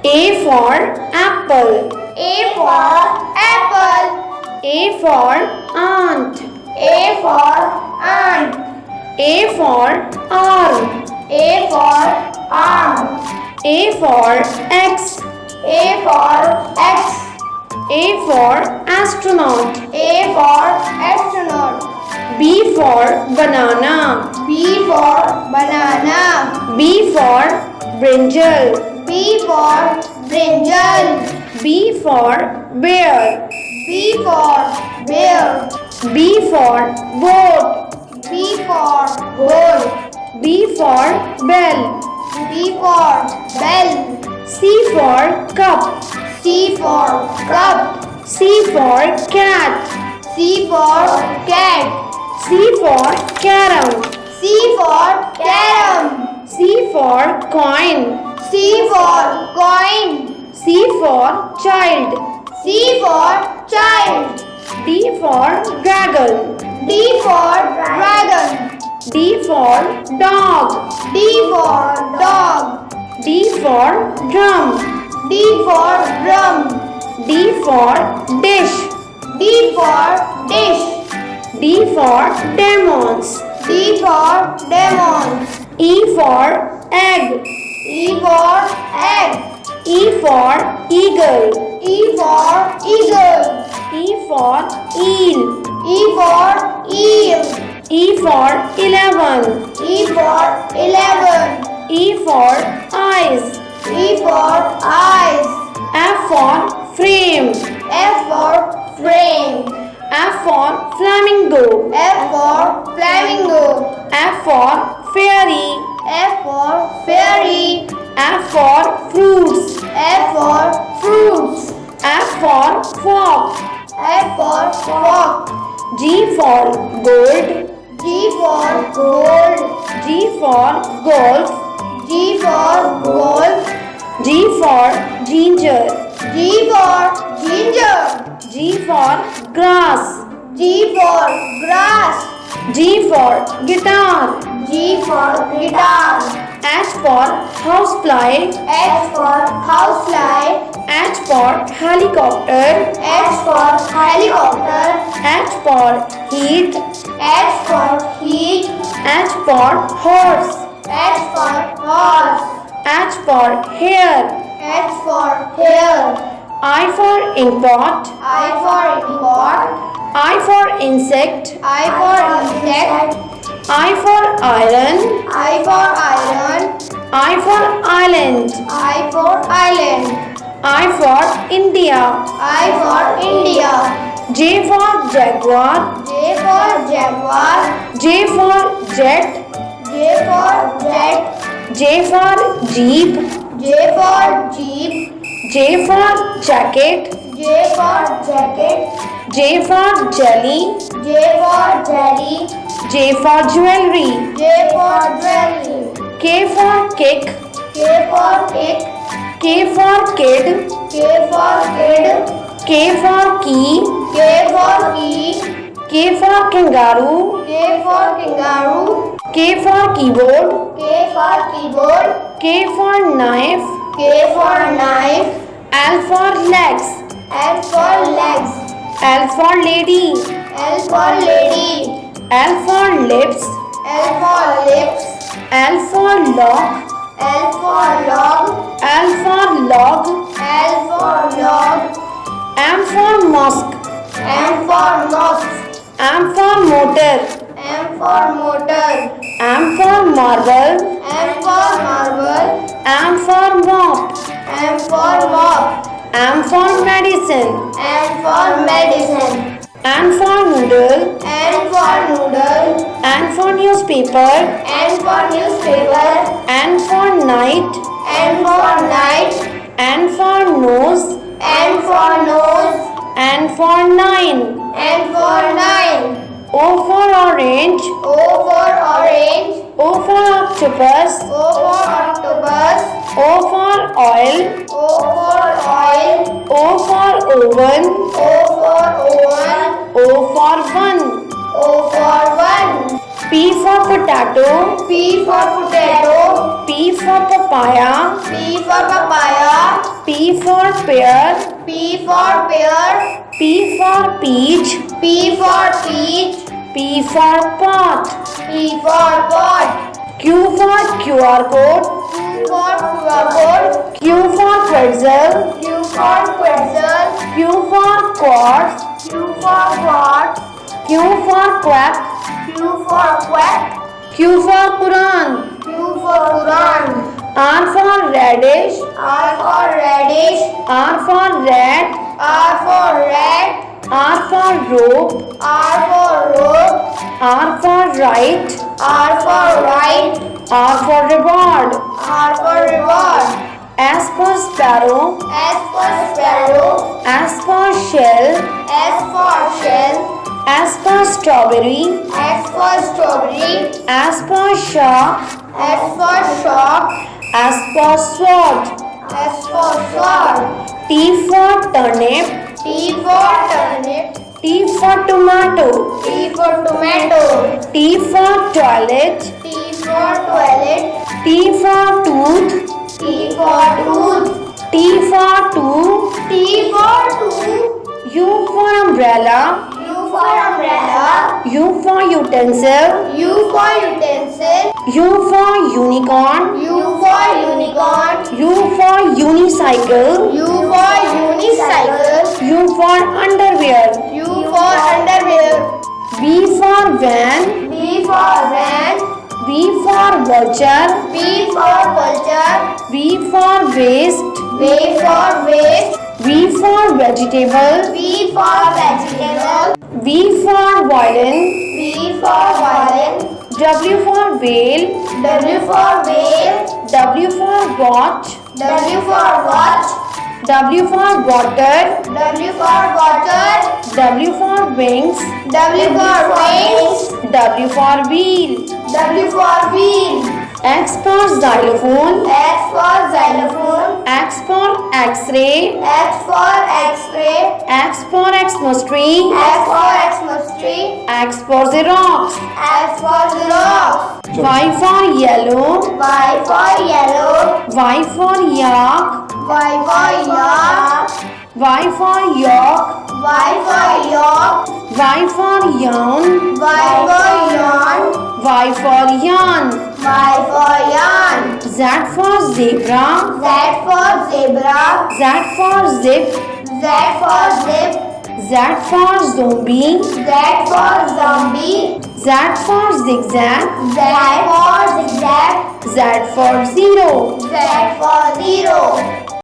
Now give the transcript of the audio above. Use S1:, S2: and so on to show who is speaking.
S1: A for apple.
S2: A for apple.
S1: A for aunt.
S2: A for aunt.
S1: A for arm.
S2: A for arm.
S1: A for X.
S2: A for X.
S1: A for astronaut.
S2: A for astronaut.
S1: B for banana.
S2: B for banana.
S1: B for brinjal.
S2: B for brinjal.
S1: B for bear.
S2: B for bear.
S1: B for boat.
S2: B for boat.
S1: B for bell.
S2: B for bell.
S1: C for cup.
S2: C for cup.
S1: C for cat.
S2: C for cat.
S1: C for carom.
S2: C for carom.
S1: C for coin.
S2: C for coin.
S1: C for child.
S2: C for child.
S1: D for dragon.
S2: D for dragon.
S1: D for dog.
S2: D for dog.
S1: D for drum.
S2: D for drum.
S1: D for dish.
S2: D for dish.
S1: D for demons.
S2: D for demons.
S1: E for egg.
S2: E for egg.
S1: E for eagle.
S2: E for eagle.
S1: E for eel.
S2: E for eel.
S1: E for 11.
S2: E for 11.
S1: E for eyes.
S2: E for eyes.
S1: F for frame.
S2: F for frame.
S1: F for flamingo.
S2: F for flamingo.
S1: F for fairy.
S2: F for fairy.
S1: F for fruits.
S2: F for fruits.
S1: F for fork.
S2: F for fork.
S1: G for gold.
S2: G for gold.
S1: G for golf.
S2: G for golf.
S1: G for ginger.
S2: G for ginger.
S1: G for grass.
S2: G for grass.
S1: G for guitar.
S2: G for guitar.
S1: H for housefly.
S2: H for housefly.
S1: H for helicopter.
S2: H for helicopter.
S1: H for heat.
S2: H for heat.
S1: H for horse.
S2: H for horse.
S1: H for hair.
S2: H for hair.
S1: I for inkpot.
S2: I for import.
S1: I for insect.
S2: I for insect.
S1: I for iron.
S2: I for iron.
S1: I for island.
S2: I for island.
S1: I for India.
S2: I for India.
S1: J for jaguar.
S2: J for jaguar.
S1: J for jet.
S2: J for jet.
S1: J for jeep.
S2: J for jeep.
S1: J for jacket.
S2: J for jacket.
S1: J for jelly.
S2: J for jelly.
S1: J for jewelry.
S2: J for jewelry.
S1: K for kick.
S2: K for kick.
S1: K for kid.
S2: K for kid.
S1: K for key.
S2: K for key.
S1: K for kangaroo.
S2: K for kangaroo.
S1: K for keyboard.
S2: K for keyboard.
S1: K for knife.
S2: K for knife.
S1: L for legs.
S2: L for legs.
S1: L for lady.
S2: L for lady.
S1: L for lips.
S2: L for lips.
S1: L for lock.
S2: L for log.
S1: L for log.
S2: L for log.
S1: M for mosque.
S2: M for mosque.
S1: M for motor.
S2: M for motor.
S1: M for marble.
S2: M for marble.
S1: M for mop.
S2: M for mop.
S1: M for medicine.
S2: M for medicine.
S1: N for noodle.
S2: N for noodle.
S1: N for newspaper.
S2: N for newspaper.
S1: N for night.
S2: N for night.
S1: N for nose.
S2: N for nose.
S1: N for nine.
S2: N for nine.
S1: O for orange.
S2: O for orange.
S1: O for octopus.
S2: O for octopus.
S1: O for oil.
S2: O for oil.
S1: O for oven.
S2: O for oven.
S1: O for one.
S2: O for one.
S1: P for potato.
S2: P for potato.
S1: P for papaya.
S2: P for papaya.
S1: pear.
S2: P for pear.
S1: P for peach.
S2: P for peach.
S1: P for pot.
S2: P for pot.
S1: Q for QR code.
S2: Q for QR code.
S1: Q for pretzel.
S2: Q for pretzel.
S1: Q for quartz.
S2: Q for quart.
S1: Q for quack.
S2: Q for quack.
S1: Q for Quran.
S2: Q for Quran.
S1: R for radish.
S2: R for radish.
S1: R for rat.
S2: R for rat.
S1: R for rope.
S2: R for rope.
S1: R for right.
S2: R for right.
S1: R for reward.
S2: R for reward.
S1: S for sparrow.
S2: S for sparrow.
S1: S for shell.
S2: S for shell.
S1: S for strawberry.
S2: S for strawberry.
S1: S for shark.
S2: S for shark.
S1: S for sword.
S2: S for sword.
S1: T for turnip.
S2: T for turnip.
S1: T for tomato.
S2: T for tomato.
S1: T for toilet.
S2: T for toilet.
S1: T for tooth.
S2: T for tooth.
S1: T for two.
S2: T for two.
S1: U for umbrella.
S2: U for umbrella.
S1: U for utensil.
S2: U for utensil.
S1: U for unicorn.
S2: U for unicorn.
S1: U for unicycle.
S2: U for unicycle.
S1: U for underwear.
S2: U for underwear.
S1: V for van.
S2: V for van.
S1: V for vulture.
S2: V for vulture.
S1: V for waste.
S2: V for waste.
S1: V for vegetable.
S2: V for vegetable.
S1: V for violin.
S2: V for violin.
S1: W for whale.
S2: W for whale.
S1: W for watch.
S2: W for watch.
S1: W for water.
S2: W for water.
S1: W for wings.
S2: W for wings.
S1: W for wheel.
S2: W for wheel.
S1: X for xylophone.
S2: X for xylophone.
S1: X for x-ray.
S2: X for x-ray.
S1: X for Xmas tree.
S2: X for Xmas tree.
S1: X for Xerox.
S2: X for xerox.
S1: Y for yellow.
S2: Y for yellow.
S1: Y for yak.
S2: Y for yak.
S1: Y for york.
S2: Y for york.
S1: Y for yawn.
S2: Y for yawn.
S1: Y for yarn.
S2: Y for yarn.
S1: Z for zebra.
S2: Z for zebra.
S1: Z for zip.
S2: Z for zip.
S1: Z for zombie.
S2: Z for zombie.
S1: Z for zigzag.
S2: Z for zigzag.
S1: Z for zero.
S2: Z for zero.